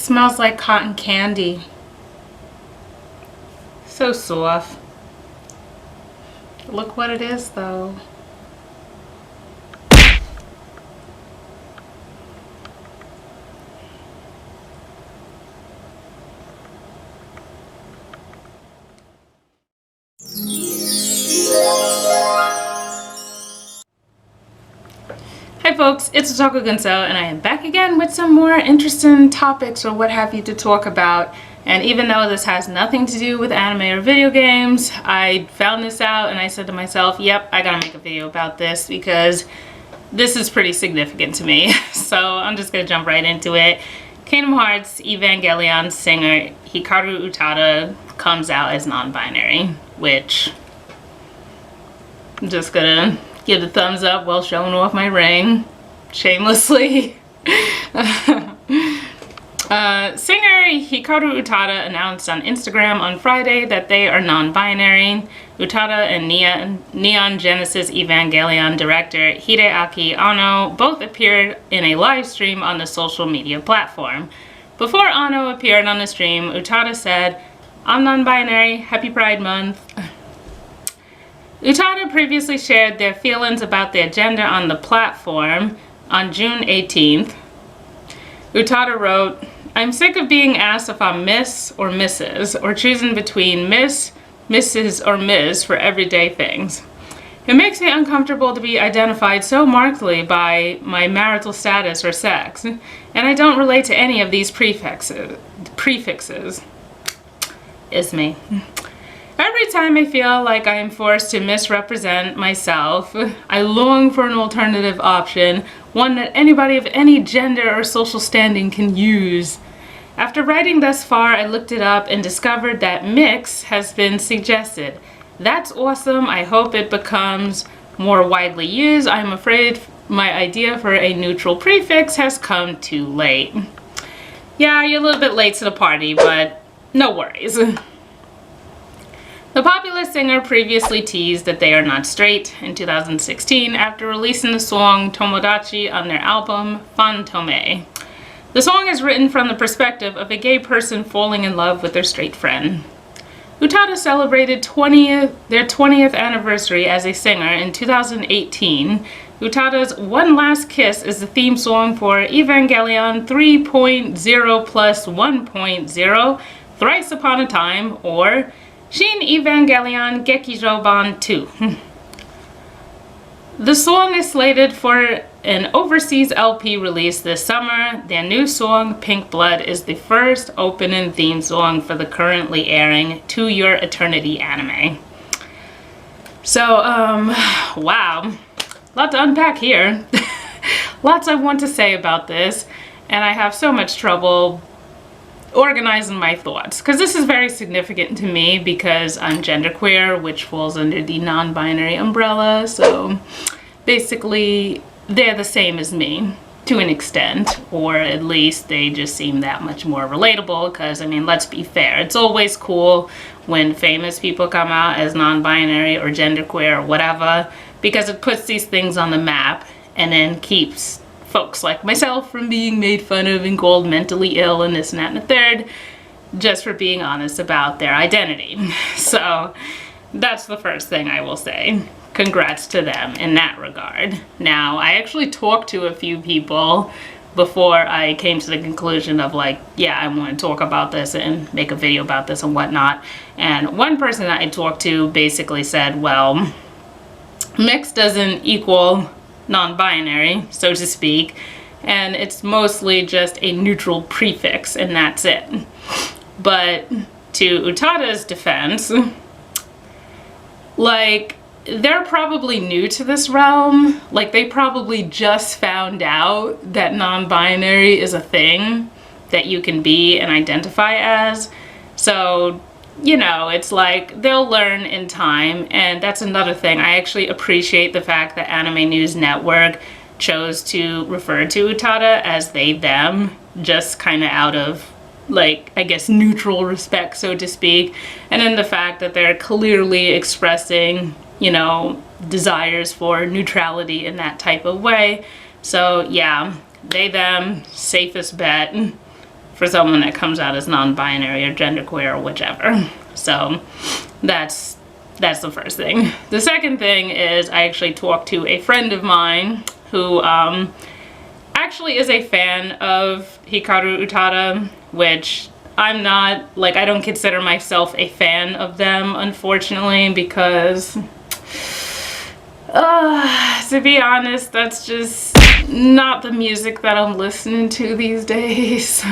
smells like cotton candy. So soft. Look what it is though. Hi folks, it's Otaku Gunso, and I am back again with some more interesting topics or what have you to talk about. And even though this has nothing to do with anime or video games, I found this out and I said to myself, yep, I gotta make a video about this because this is pretty significant to me. So I'm just gonna jump right into it. Kingdom Hearts Evangelion singer Hikaru Utada comes out as non-binary, which I'm just gonna give the thumbs up while showing off my ring, shamelessly. Singer Hikaru Utada announced on Instagram on Friday that they are non-binary. Utada and Neon Genesis Evangelion director Hideaki Anno both appeared in a live stream on the social media platform. Before Anno appeared on the stream, Utada said, "I'm non-binary, happy Pride Month." Utada previously shared their feelings about their gender on the platform on June 18th. Utada wrote, "I'm sick of being asked if I'm Miss or Mrs. or choosing between Miss, Mrs. or Ms. for everyday things. It makes me uncomfortable to be identified so markedly by my marital status or sex, and I don't relate to any of these prefixes. It's me. Every time I feel like I am forced to misrepresent myself, I long for an alternative option, one that anybody of any gender or social standing can use. After writing thus far, I looked it up and discovered that mix has been suggested. That's awesome. I hope it becomes more widely used. I'm afraid my idea for a neutral prefix has come too late." Yeah, you're a little bit late to the party, but no worries. The popular singer previously teased that they are not straight in 2016 after releasing the song Tomodachi on their album Fantome. The song is written from the perspective of a gay person falling in love with their straight friend. Utada celebrated their 20th anniversary as a singer in 2018. Utada's One Last Kiss is the theme song for Evangelion 3.0 plus 1.0, Thrice Upon a Time, or Shin Evangelion Gekijoban 2. The song is slated for an overseas LP release this summer. Their new song, Pink Blood, is the first opening theme song for the currently airing To Your Eternity anime. So, wow. A lot to unpack here. Lots I want to say about this, and I have so much trouble organizing my thoughts, because this is very significant to me because I'm genderqueer, which falls under the non-binary umbrella, so basically they're the same as me to an extent, or at least they just seem that much more relatable, because I mean, let's be fair, it's always cool when famous people come out as non-binary or genderqueer or whatever, because it puts these things on the map and then keeps folks like myself from being made fun of and called mentally ill and this and that and the third, just for being honest about their identity. So that's the first thing I will say. Congrats to them in that regard. Now, I actually talked to a few people before I came to the conclusion of like, yeah, I want to talk about this and make a video about this and whatnot. And one person that I talked to basically said, well, mixed doesn't equal non-binary, so to speak, and it's mostly just a neutral prefix and that's it. But to Utada's defense, like, they're probably new to this realm. Like, they probably just found out that non-binary is a thing that you can be and identify as. So, you know, it's like they'll learn in time, and that's another thing. I actually appreciate the fact that Anime News Network chose to refer to Utada as they, them, just kind of out of, like, I guess, neutral respect, so to speak. And then the fact that they're clearly expressing, you know, desires for neutrality in that type of way. So, yeah, they, them, safest bet for someone that comes out as non-binary or genderqueer or whichever. So that's the first thing. The second thing is I actually talked to a friend of mine who actually is a fan of Hikaru Utada, which I'm not, like, I don't consider myself a fan of them, unfortunately, because to be honest, that's just not the music that I'm listening to these days.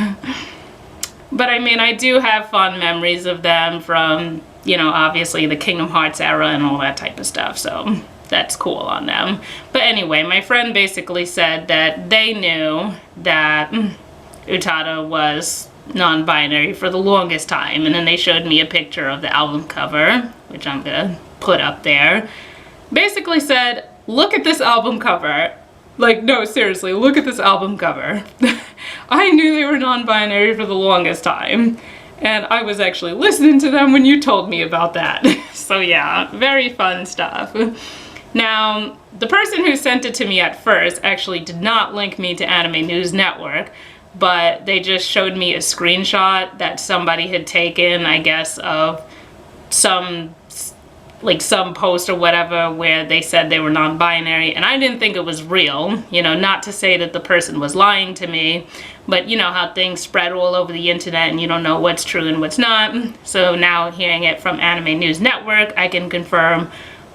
But I mean, I do have fond memories of them from, you know, obviously the Kingdom Hearts era and all that type of stuff, so that's cool on them. But anyway, my friend basically said that they knew that Utada was non-binary for the longest time, and then they showed me a picture of the album cover, which I'm gonna put up there. Basically said, look at this album cover. Like, no, seriously, look at this album cover. I knew they were non-binary for the longest time, and I was actually listening to them when you told me about that. So yeah, very fun stuff. Now, the person who sent it to me at first actually did not link me to Anime News Network, but they just showed me a screenshot that somebody had taken, I guess, of some post or whatever where they said they were non-binary, and I didn't think it was real, you know, not to say that the person was lying to me, but you know how things spread all over the internet and you don't know what's true and what's not. So now hearing it from Anime News Network, I can confirm,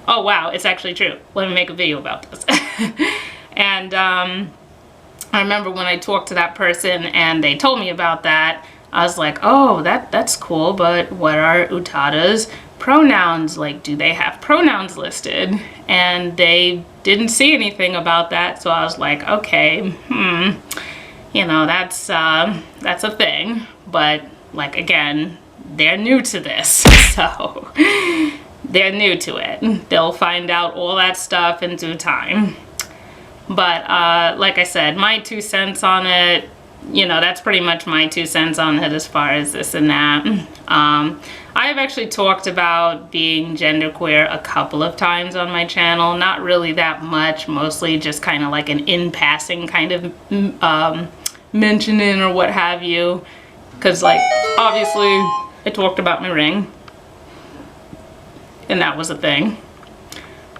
oh wow, it's actually true. Let me make a video about this. And I remember when I talked to that person and they told me about that, I was like, oh, that's cool, but what are Utada's pronouns? Like, do they have pronouns listed? And they didn't see anything about that, so I was like, okay, you know, that's a thing. But like, again, they're new to this, so they're new to it. They'll find out all that stuff in due time. But like I said, my 2 cents on it, you know, that's pretty much my 2 cents on it as far as this and that. I've actually talked about being genderqueer a couple of times on my channel, not really that much, mostly just kind of like an in-passing kind of mentioning or what have you, because like obviously I talked about my ring and that was a thing.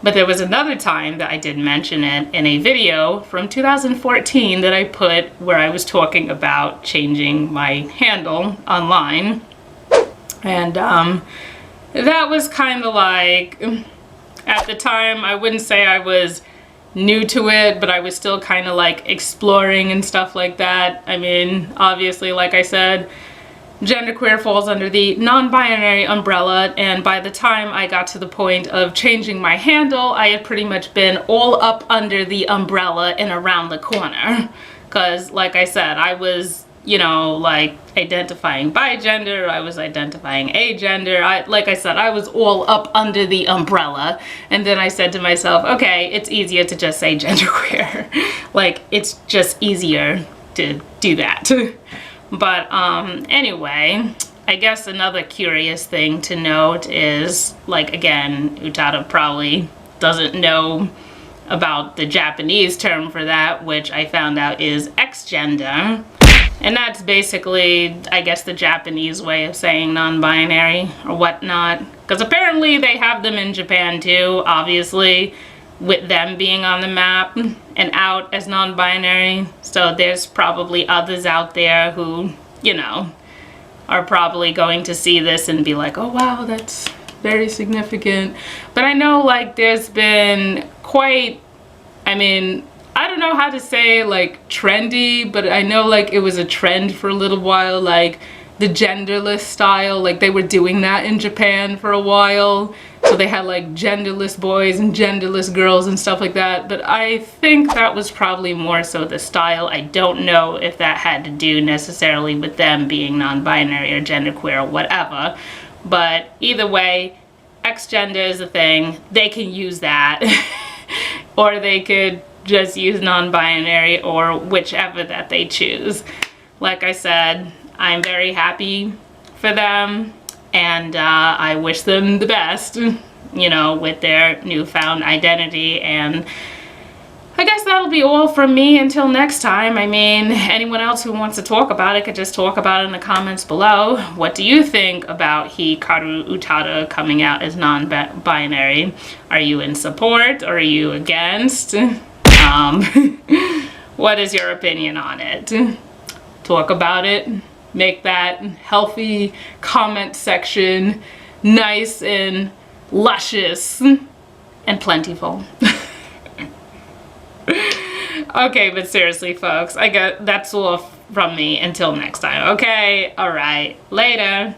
But there was another time that I did mention it in a video from 2014 that I put where I was talking about changing my handle online. And that was kind of like, at the time, I wouldn't say I was new to it, but I was still kind of like exploring and stuff like that. I mean, obviously, like I said, genderqueer falls under the non-binary umbrella, and by the time I got to the point of changing my handle, I had pretty much been all up under the umbrella and around the corner. Because, like I said, I was, you know, like identifying by gender, I was identifying agender, like I said, I was all up under the umbrella. And then I said to myself, okay, it's easier to just say genderqueer. Like, it's just easier to do that. But anyway, I guess another curious thing to note is, like, again, Utada probably doesn't know about the Japanese term for that, which I found out is X-gender. And that's basically, I guess, the Japanese way of saying non-binary or whatnot. Because apparently they have them in Japan too, obviously, with them being on the map and out as non-binary. So there's probably others out there who, you know, are probably going to see this and be like, oh wow, that's very significant. But I know, like, there's been quite, I mean, I don't know how to say, like, trendy, but I know, like, it was a trend for a little while, like the genderless style. Like, they were doing that in Japan for a while. So they had like genderless boys and genderless girls and stuff like that. But I think that was probably more so the style. I don't know if that had to do necessarily with them being non-binary or genderqueer or whatever. But either way, X-gender is a thing. They can use that. Or they could just use non-binary or whichever that they choose. Like I said, I'm very happy for them. And I wish them the best, you know, with their newfound identity. And I guess that'll be all from me until next time. I mean, anyone else who wants to talk about it could just talk about it in the comments below. What do you think about Hikaru Utada coming out as non-binary? Are you in support or are you against? What is your opinion on it? Talk about it. Make that healthy comment section nice and luscious and plentiful. Okay, but seriously, folks, that's all from me until next time, okay? All right, later.